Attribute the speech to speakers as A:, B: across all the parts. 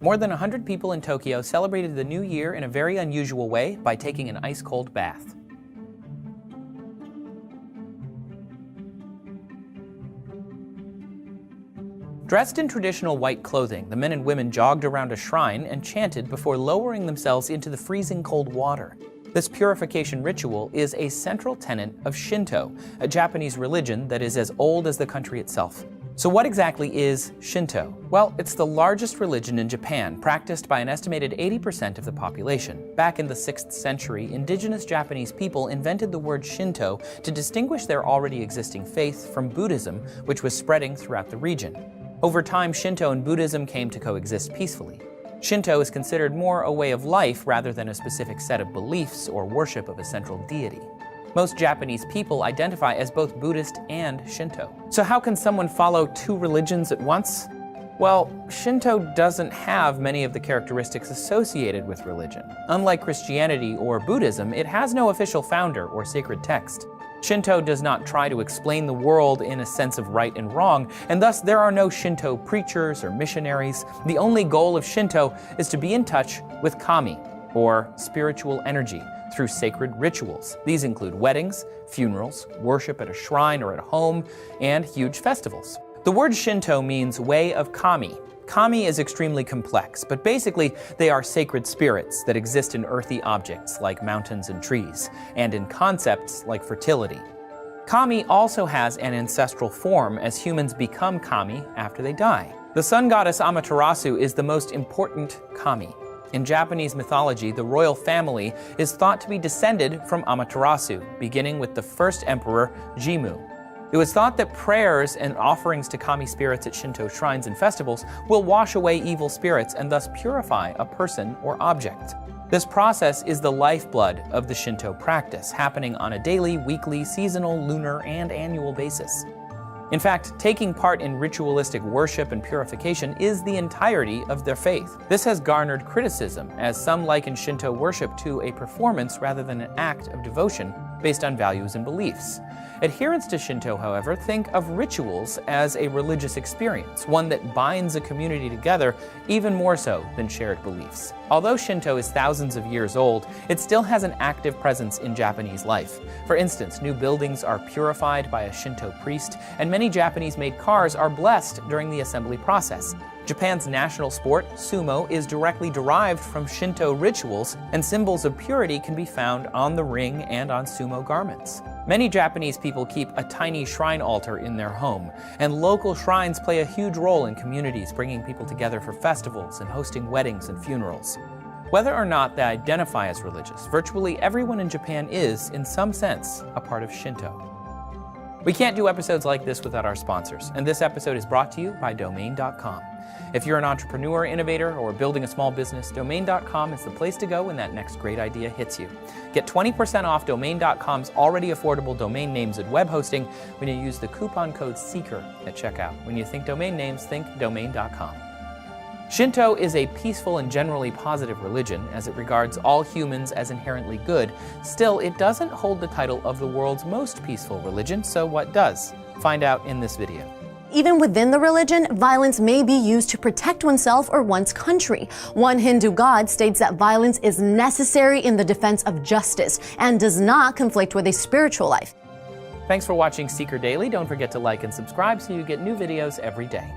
A: More than 100 people in Tokyo celebrated the new year in a very unusual way by taking an ice-cold bath. Dressed in traditional white clothing, the men and women jogged around a shrine and chanted before lowering themselves into the freezing cold water. This purification ritual is a central tenet of Shinto, a Japanese religion that is as old as the country itself. So what exactly is Shinto? Well, it's the largest religion in Japan, practiced by an estimated 80% of the population. Back in the 6th century, indigenous Japanese people invented the word Shinto to distinguish their already existing faith from Buddhism, which was spreading throughout the region. Over time, Shinto and Buddhism came to coexist peacefully. Shinto is considered more a way of life rather than a specific set of beliefs or worship of a central deity. Most Japanese people identify as both Buddhist and Shinto. So how can someone follow two religions at once? Well, Shinto doesn't have many of the characteristics associated with religion. Unlike Christianity or Buddhism, it has no official founder or sacred text. Shinto does not try to explain the world in a sense of right and wrong, and thus there are no Shinto preachers or missionaries. The only goal of Shinto is to be in touch with kami, or spiritual energy, through sacred rituals. These include weddings, funerals, worship at a shrine or at home, and huge festivals. The word Shinto means way of kami. Kami is extremely complex, but basically they are sacred spirits that exist in earthy objects like mountains and trees, and in concepts like fertility. Kami also has an ancestral form as humans become kami after they die. The sun goddess Amaterasu is the most important kami. In Japanese mythology, the royal family is thought to be descended from Amaterasu, beginning with the first emperor, Jimmu. It was thought that prayers and offerings to kami spirits at Shinto shrines and festivals will wash away evil spirits and thus purify a person or object. This process is the lifeblood of the Shinto practice, happening on a daily, weekly, seasonal, lunar, and annual basis. In fact, taking part in ritualistic worship and purification is the entirety of their faith. This has garnered criticism, as some liken Shinto worship to a performance rather than an act of devotion based on values and beliefs. Adherents to Shinto, however, think of rituals as a religious experience, one that binds a community together even more so than shared beliefs. Although Shinto is thousands of years old, it still has an active presence in Japanese life. For instance, new buildings are purified by a Shinto priest, and many Japanese-made cars are blessed during the assembly process. Japan's national sport, sumo, is directly derived from Shinto rituals, and symbols of purity can be found on the ring and on sumo garments. Many Japanese people keep a tiny shrine altar in their home, and local shrines play a huge role in communities, bringing people together for festivals and hosting weddings and funerals. Whether or not they identify as religious, virtually everyone in Japan is, in some sense, a part of Shinto. We can't do episodes like this without our sponsors, and this episode is brought to you by Domain.com. If you're an entrepreneur, innovator, or building a small business, Domain.com is the place to go when that next great idea hits you. Get 20% off Domain.com's already affordable domain names and web hosting when you use the coupon code SEEKER at checkout. When you think domain names, think Domain.com. Shinto is a peaceful and generally positive religion, as it regards all humans as inherently good. Still, it doesn't hold the title of the world's most peaceful religion, so what does? Find out in this video.
B: Even within the religion, violence may be used to protect oneself or one's country. One Hindu god states that violence is necessary in the defense of justice and does not conflict with a spiritual life.
A: Thanks for watching Seeker Daily. Don't forget to like and subscribe so you get new videos every day.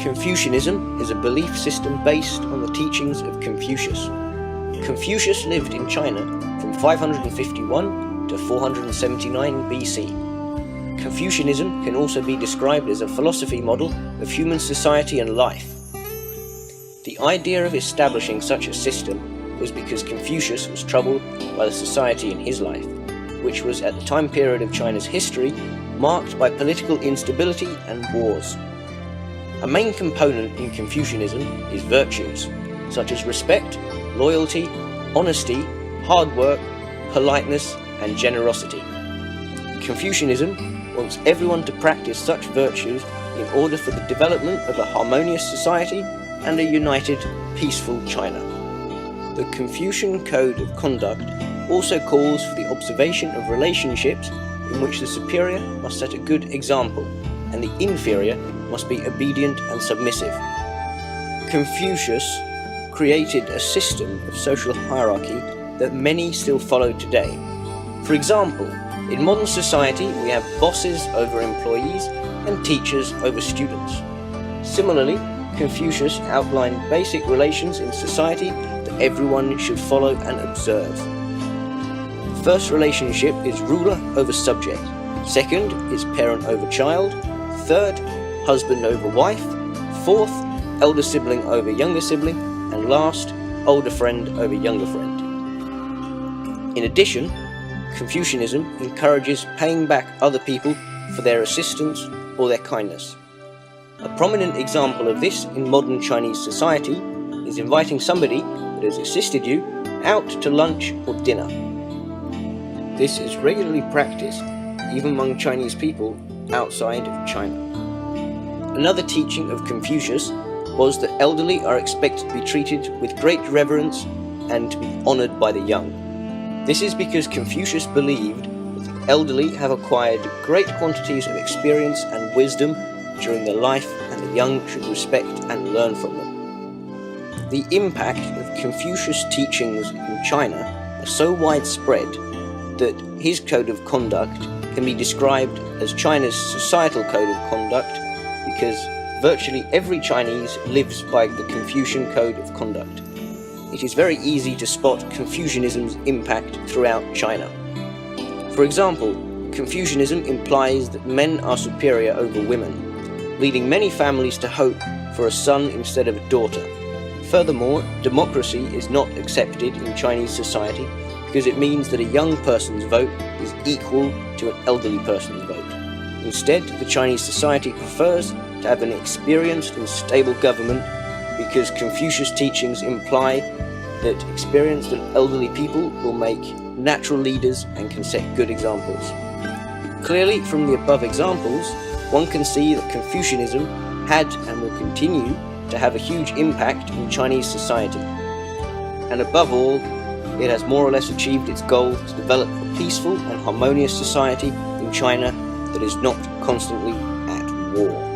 C: Confucianism is a belief system based on the teachings of Confucius. Confucius lived in China from 551 to 479 BC. Confucianism can also be described as a philosophy model of human society and life. The idea of establishing such a system was because Confucius was troubled by the society in his life, which was at the time period of China's history marked by political instability and wars. A main component in Confucianism is virtues, such as respect, loyalty, honesty, hard work, politeness, and generosity. Confucianism wants everyone to practice such virtues in order for the development of a harmonious society and a united, peaceful China. The Confucian Code of Conduct also calls for the observation of relationships in which the superior must set a good example and the inferior must be obedient and submissive. Confucius created a system of social hierarchy that many still follow today. For example, in modern society we have bosses over employees and teachers over students. Similarly, Confucius outlined basic relations in society that everyone should follow and observe. The first relationship is ruler over subject. Second is parent over child. Third, husband over wife. Fourth, elder sibling over younger sibling. And last, older friend over younger friend. In addition, Confucianism encourages paying back other people for their assistance or their kindness. A prominent example of this in modern Chinese society is inviting somebody that has assisted you out to lunch or dinner. This is regularly practiced even among Chinese people outside of China. Another teaching of Confucius was that elderly are expected to be treated with great reverence and to be honored by the young. This is because Confucius believed that the elderly have acquired great quantities of experience and wisdom during their life, and the young should respect and learn from them. The impact of Confucius' teachings in China are so widespread that his code of conduct can be described as China's societal code of conduct because virtually every Chinese lives by the Confucian code of conduct. It is very easy to spot Confucianism's impact throughout China. For example, Confucianism implies that men are superior over women, leading many families to hope for a son instead of a daughter. Furthermore, democracy is not accepted in Chinese society because it means that a young person's vote is equal to an elderly person's vote. Instead, the Chinese society prefers to have an experienced and stable government because Confucius' teachings imply that experienced and elderly people will make natural leaders and can set good examples. Clearly, from the above examples, one can see that Confucianism had and will continue to have a huge impact in Chinese society. And above all, it has more or less achieved its goal to develop a peaceful and harmonious society in China that is not constantly at war.